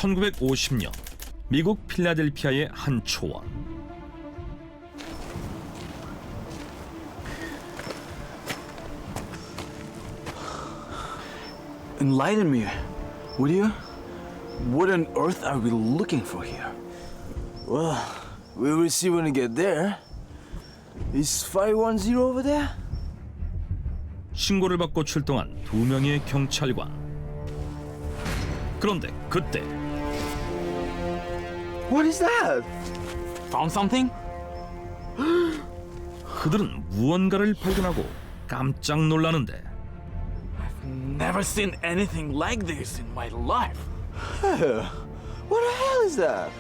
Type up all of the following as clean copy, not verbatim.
1950년 미국 필라델피아의 한 초원. Enlighten me, would you? What on earth are we looking for here? Well, we will see when we get there. Is 510 over there? 신고를 받고 출동한 2명의 경찰관. 그런데 그때 What is that? Found something? 그들은 무언가를 발견하고 깜짝 놀라는데 Never seen anything like this in my life. What the hell is that?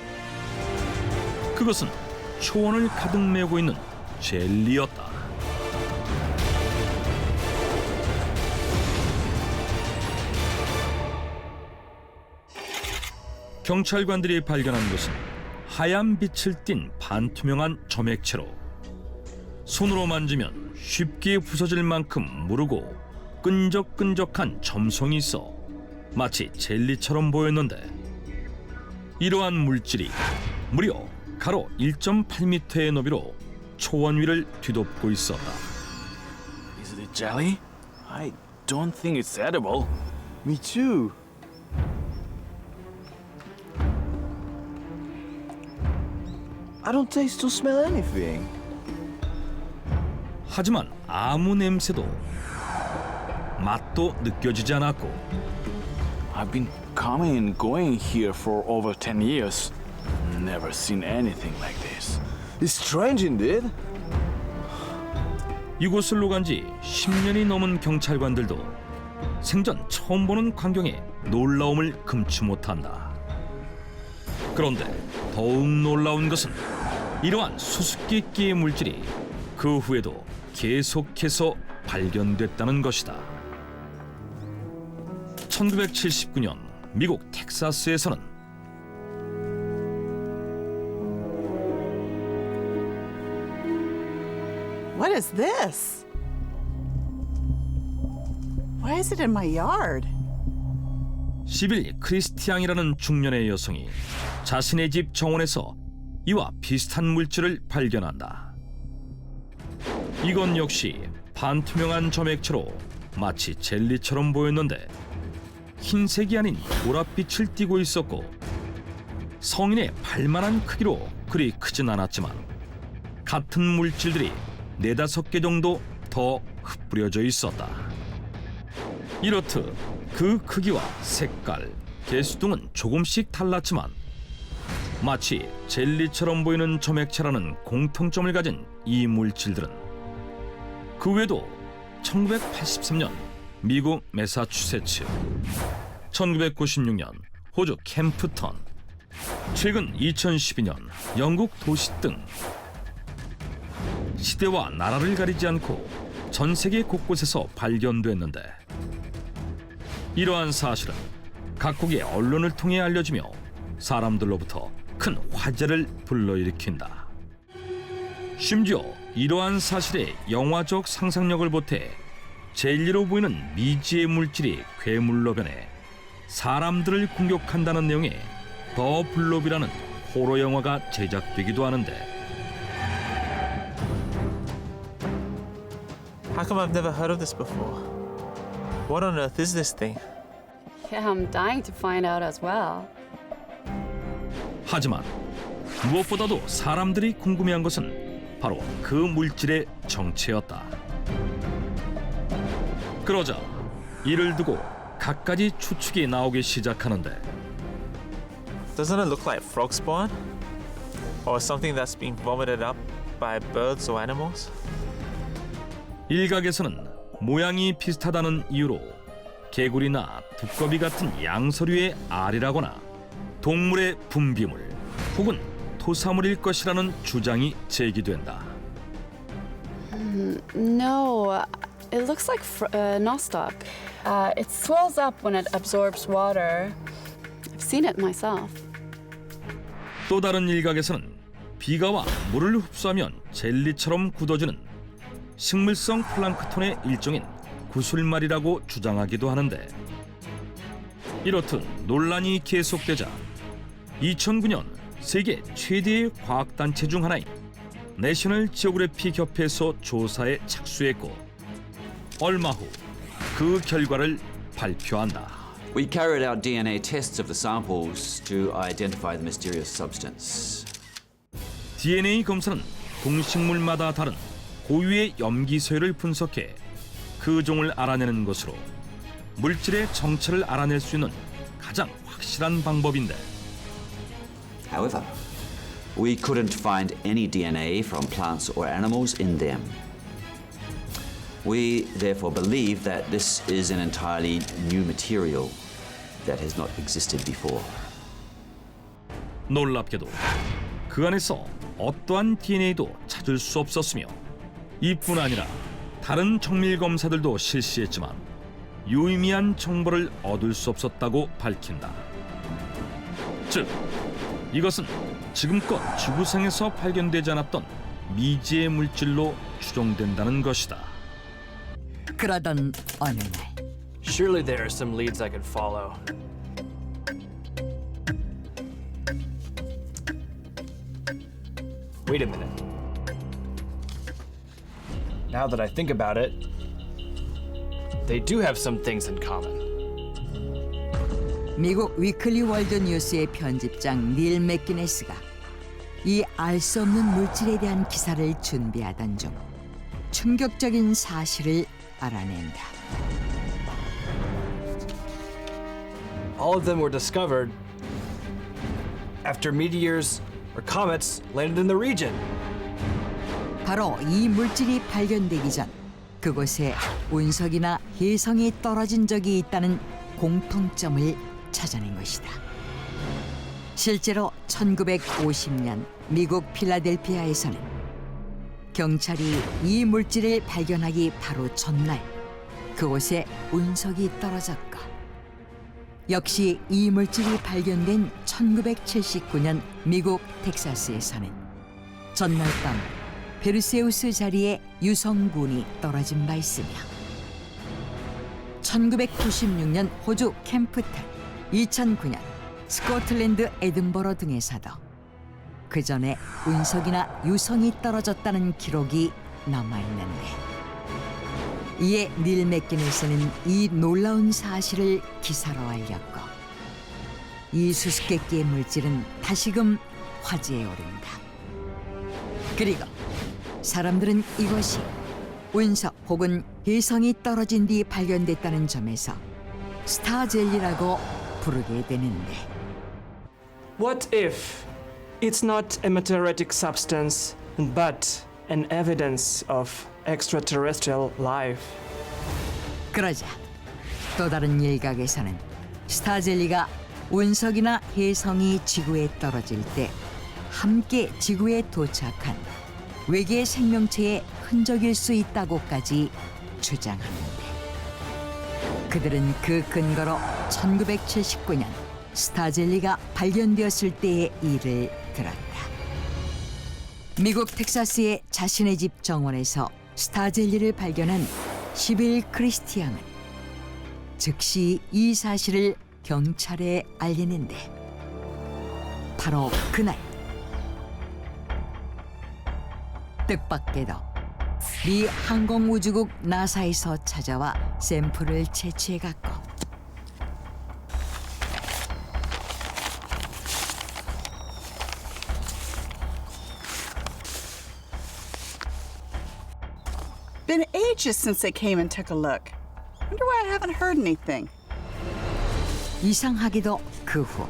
그것은 초원을 가득 메우고 있는 젤리였다. 경찰관들이 발견한 것은 하얀 빛을 띤 반투명한 점액체로 손으로 만지면 쉽게 부서질 만큼 무르고 끈적끈적한 점성이 있어 마치 젤리처럼 보였는데 이러한 물질이 무려 가로 1.8m의 너비로 초원 위를 뒤덮고 있었다. Is it a jelly? I don't think it's edible. Me too. I don't taste or smell anything. 하지만 아무 냄새도 맛도 느껴지지 않았고 I've been coming and going here for over 10 years. Never seen anything like this. It's strange indeed. 이곳을 오간 지 10년이 넘은 경찰관들도 생전 처음 보는 광경에 놀라움을 금치 못한다. 그런데 더욱 놀라운 것은 이러한 수수께끼의 물질이 그 후에도 계속해서 발견됐다는 것이다. 1979년 미국 텍사스에서는 What is this? Why is it in my yard? 시빌 크리스티앙이라는 중년의 여성이 자신의 집 정원에서 이와 비슷한 물질을 발견한다. 이건 역시 반투명한 점액체로 마치 젤리처럼 보였는데 흰색이 아닌 보랏빛을 띠고 있었고 성인의 발만한 크기로 그리 크진 않았지만 같은 물질들이 4-5개 정도 더 흩뿌려져 있었다. 이렇듯 그 크기와 색깔, 개수 등은 조금씩 달랐지만 마치 젤리처럼 보이는 점액체라는 공통점을 가진 이 물질들은 그 외에도 1983년 미국 매사추세츠, 1996년 호주 캠프턴, 최근 2012년 영국 도시 등 시대와 나라를 가리지 않고 전 세계 곳곳에서 발견됐는데 이러한 사실은 각국의 언론을 통해 알려지며 사람들로부터 큰 화제를 불러일으킨다. 심지어 이러한 사실에 영화적 상상력을 보태 젤리로 보이는 미지의 물질이 괴물로 변해 사람들을 공격한다는 내용의 더 블롭이라는 호러 영화가 제작되기도 하는데 How come I've never heard of this before? What on earth is this thing? Yeah, I'm dying to find out as well. 하지만 무엇보다도 사람들이 궁금해한 것은 바로 그 물질의 정체였다. 그러자 이를 두고 갖가지 추측이 나오기 시작하는데 Doesn't it look like frog spawn? Or something that's been vomited up by birds or animals? 일각에서는 모양이 비슷하다는 이유로 개구리나 두꺼비 같은 양서류의 알이라거나 동물의 분비물 혹은 토사물일 것이라는 주장이 제기된다. No, it looks like nostoc. It swells up when it absorbs water. I've seen it myself. 또 다른 일각에서는 비가와 물을 흡수하면 젤리처럼 굳어지는 식물성 플랑크톤의 일종인 구슬말이라고 주장하기도 하는데 이렇듯 논란이 계속되자 2009년 세계 최대의 과학단체 중 하나인 내셔널 지오그래피 협회에서 조사에 착수했고 얼마 후 그 결과를 발표한다. We carried out DNA tests of the samples to identify the mysterious substance. DNA 검사는 동식물마다 다른 고유의 염기 서열을 분석해 그 종을 알아내는 것으로 물질의 정체를 알아낼 수 있는 가장 확실한 방법인데 However, we couldn't find any DNA from plants or animals in them. We therefore believe that this is an entirely new material that has not existed before. 놀랍게도 그 안에서 어떠한 DNA도 찾을 수 없었으며 이뿐 아니라 다른 정밀 검사들도 실시했지만 유의미한 정보를 얻을 수 없었다고 밝힌다. 즉, 이것은 지금껏 지구상에서 발견되지 않았던 미지의 물질로 추정된다는 것이다. 그러던 어느 날 Surely there are some leads I could follow. Wait a minute. Now that I think about it, they do have some things in common. 미국 위클리 월드 뉴스의 편집장 닐 맥기네스가 이 알 수 없는 물질에 대한 기사를 준비하던 중 충격적인 사실을 알아낸다. All of them were discovered after meteors or comets landed in the region. 바로 이 물질이 발견되기 전 그곳에 운석이나 혜성이 떨어진 적이 있다는 공통점을 찾아낸 것이다. 실제로 1950년 미국 필라델피아에서는 경찰이 이 물질을 발견하기 바로 전날 그곳에 운석이 떨어졌고 역시 이 물질이 발견된 1979년 미국 텍사스에서는 전날 밤 베르세우스 자리에 유성군이 떨어진 바 있으며 1996년 호주 캠프탈, 2009년 스코틀랜드 에든버러 등에서도 그 전에 운석이나 유성이 떨어졌다는 기록이 남아있는데 이에 닐 맥기네스는 이 놀라운 사실을 기사로 알렸고 이 수수께끼의 물질은 다시금 화제에 오른다. 그리고 사람들은 이것이 운석 혹은 혜성이 떨어진 뒤 발견됐다는 점에서 스타젤리라고 부르게 되는데 What if it's not a materialistic substance, but an evidence of extraterrestrial life? 그러자 또 다른 일각에서는 스타젤리가 운석이나 혜성이 지구에 떨어질 때 함께 지구에 도착한 외계 생명체의 흔적일 수 있다고까지 주장하는데 그들은 그 근거로 1979년 스타젤리가 발견되었을 때의 일을 들었다. 미국 텍사스의 자신의 집 정원에서 스타젤리를 발견한 시빌 크리스티앙은 즉시 이 사실을 경찰에 알리는데 바로 그날 뜻밖에도 미 항공우주국 나사에서 찾아와 샘플을 채취해갔고 Been ages since they came and took a look. Wonder why I haven't heard anything. 이상하게도 그 후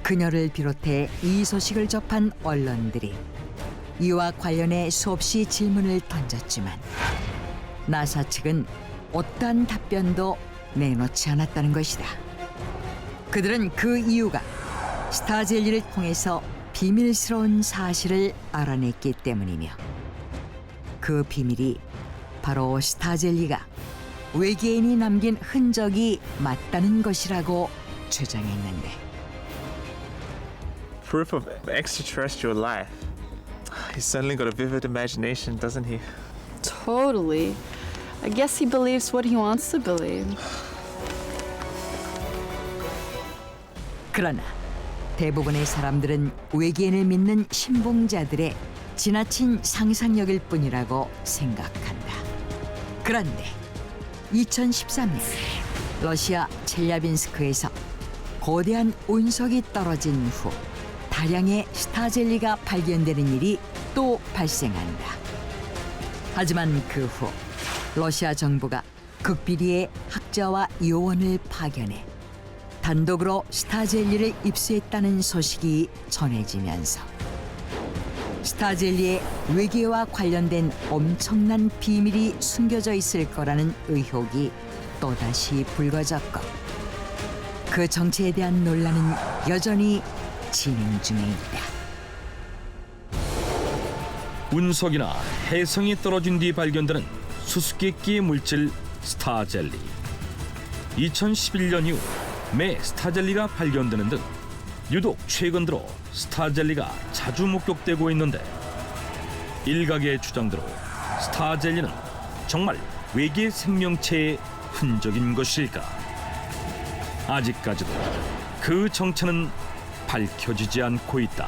그녀를 비롯해 이 소식을 접한 언론들이 이와 관련해 수없이 질문을 던졌지만 나사 측은 어떠한 답변도 내놓지 않았다는 것이다. 그들은 그 이유가 스타젤리를 통해서 비밀스러운 사실을 알아냈기 때문이며 그 비밀이 바로 스타젤리가 외계인이 남긴 흔적이 맞다는 것이라고 주장했는데 Proof of extraterrestrial life. He's suddenly got a vivid imagination, doesn't he? Totally. I guess he believes what he wants to believe. 그러나 대부분의 사람들은 외계인을 믿는 신봉자들의 지나친 상상력일 뿐이라고 생각한다. 그런데 2013년 러시아 첼야빈스크에서 거대한 운석이 떨어진 후 다량의 스타젤리가 발견되는 일이 또 발생한다. 하지만 그 후 러시아 정부가 극비리의 학자와 요원을 파견해 단독으로 스타젤리를 입수했다는 소식이 전해지면서 스타젤리의 외계와 관련된 엄청난 비밀이 숨겨져 있을 거라는 의혹이 또다시 불거졌고 그 정체에 대한 논란은 여전히 진행 중에 있다. 운석이나 해성이 떨어진 뒤 발견되는 수수께끼의 물질 스타젤리. 2011년 이후 매 스타젤리가 발견되는 등 유독 최근 들어 스타젤리가 자주 목격되고 있는데 일각의 주장대로 스타젤리는 정말 외계 생명체의 흔적인 것일까? 아직까지도 그 정체는 밝혀지지 않고 있다.